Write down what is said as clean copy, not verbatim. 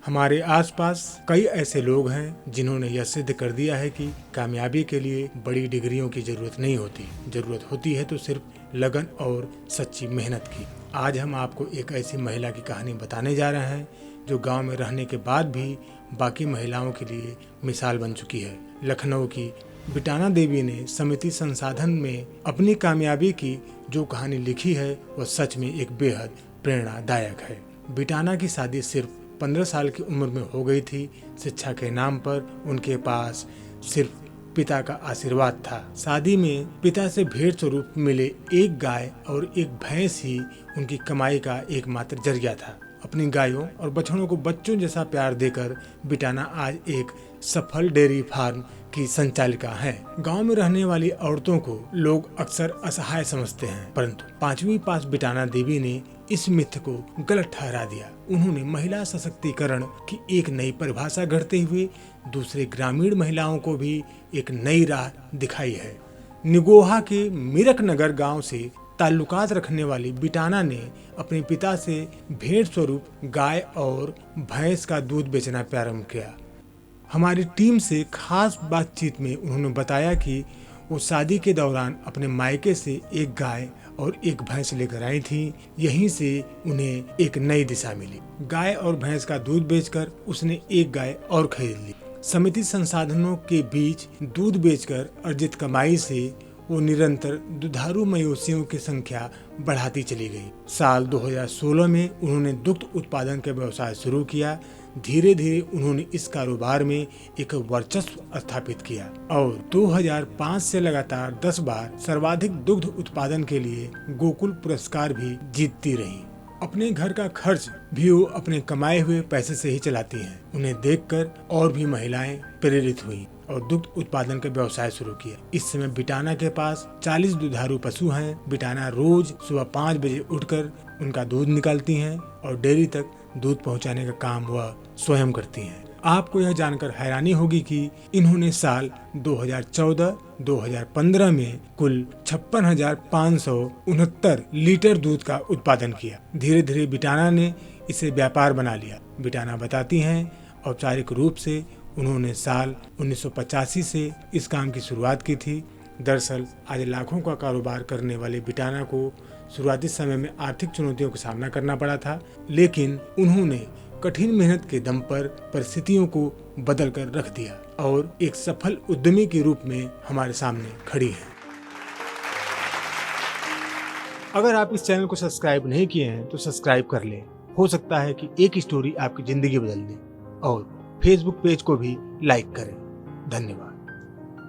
हमारे आसपास कई ऐसे लोग हैं जिन्होंने यह सिद्ध कर दिया है कि कामयाबी के लिए बड़ी डिग्रियों की जरूरत नहीं होती। जरूरत होती है तो सिर्फ लगन और सच्ची मेहनत की। आज हम आपको एक ऐसी महिला की कहानी बताने जा रहे हैं जो गांव में रहने के बाद भी बाकी महिलाओं के लिए मिसाल बन चुकी है। लखनऊ की बिटाना देवी ने समिति संसाधन में अपनी कामयाबी की जो कहानी लिखी है वह सच में एक बेहद प्रेरणादायक है। बिटाना की शादी सिर्फ 15 साल की उम्र में हो गई थी। शिक्षा के नाम पर उनके पास सिर्फ पिता का आशीर्वाद था। शादी में पिता से भेंट स्वरूप मिले एक गाय और एक भैंस ही उनकी कमाई का एकमात्र जरिया था। अपनी गायों और बछड़ों को बच्चों जैसा प्यार देकर बिटाना आज एक सफल डेयरी फार्म की संचालिका है। गांव में रहने वाली औरतों को लोग अक्सर असहाय समझते हैं, परंतु 5वीं पास बिटाना देवी ने इस मिथ को गलत ठहरा दिया। उन्होंने महिला सशक्तिकरण की एक नई परिभाषा गढ़ते हुए दूसरे ग्रामीण महिलाओं को भी एक नई राह दिखाई है। निगोहा के मीरक नगर गांव से ताल्लुकात रखने वाली बिटाना ने अपने पिता से भेंट स्वरूप गाय और भैंस का दूध बेचना प्रारंभ किया। हमारी टीम से खास बातचीत में उन्होंने बताया कि वो शादी के दौरान अपने मायके से एक गाय और एक भैंस लेकर आई थी। यहीं से उन्हें एक नई दिशा मिली। गाय और भैंस का दूध बेचकर उसने एक गाय और खरीद ली। समिति संसाधनों के बीच दूध बेचकर अर्जित कमाई से वो निरंतर दुधारू मवेशियों की संख्या बढ़ाती चली गई। साल 2016 में उन्होंने दुग्ध उत्पादन का व्यवसाय शुरू किया। धीरे धीरे उन्होंने इस कारोबार में एक वर्चस्व स्थापित किया और 2005 से लगातार 10 बार सर्वाधिक दुग्ध उत्पादन के लिए गोकुल पुरस्कार भी जीतती रही। अपने घर का खर्च भी वो अपने कमाए हुए पैसे से ही चलाती हैं। उन्हें देखकर और भी महिलाएं प्रेरित हुई और दुग्ध उत्पादन का व्यवसाय शुरू किया। इस समय बिटाना के पास 40 दुधारू पशु हैं। बिटाना रोज सुबह 5 बजे उठकर उनका दूध निकालती हैं और डेयरी तक दूध पहुंचाने का काम वह स्वयं करती हैं। आपको यह जानकर हैरानी होगी कि इन्होंने साल 2014-2015 में कुल 56,569 लीटर दूध का उत्पादन किया। धीरे धीरे बिटाना ने इसे व्यापार बना लिया। बिटाना बताती हैं औपचारिक रूप से उन्होंने साल 1985 से इस काम की शुरुआत की थी। दरअसल आज लाखों का कारोबार करने वाले बिटाना को शुरुआती समय में आर्थिक चुनौतियों का सामना करना पड़ा था, लेकिन उन्होंने कठिन मेहनत के दम पर परिस्थितियों को बदल कर रख दिया और एक सफल उद्यमी के रूप में हमारे सामने खड़ी है। अगर आप इस चैनल को सब्सक्राइब नहीं किए हैं तो सब्सक्राइब कर लें। हो सकता है कि एक स्टोरी आपकी जिंदगी बदल दे। और फेसबुक पेज को भी लाइक करें। धन्यवाद।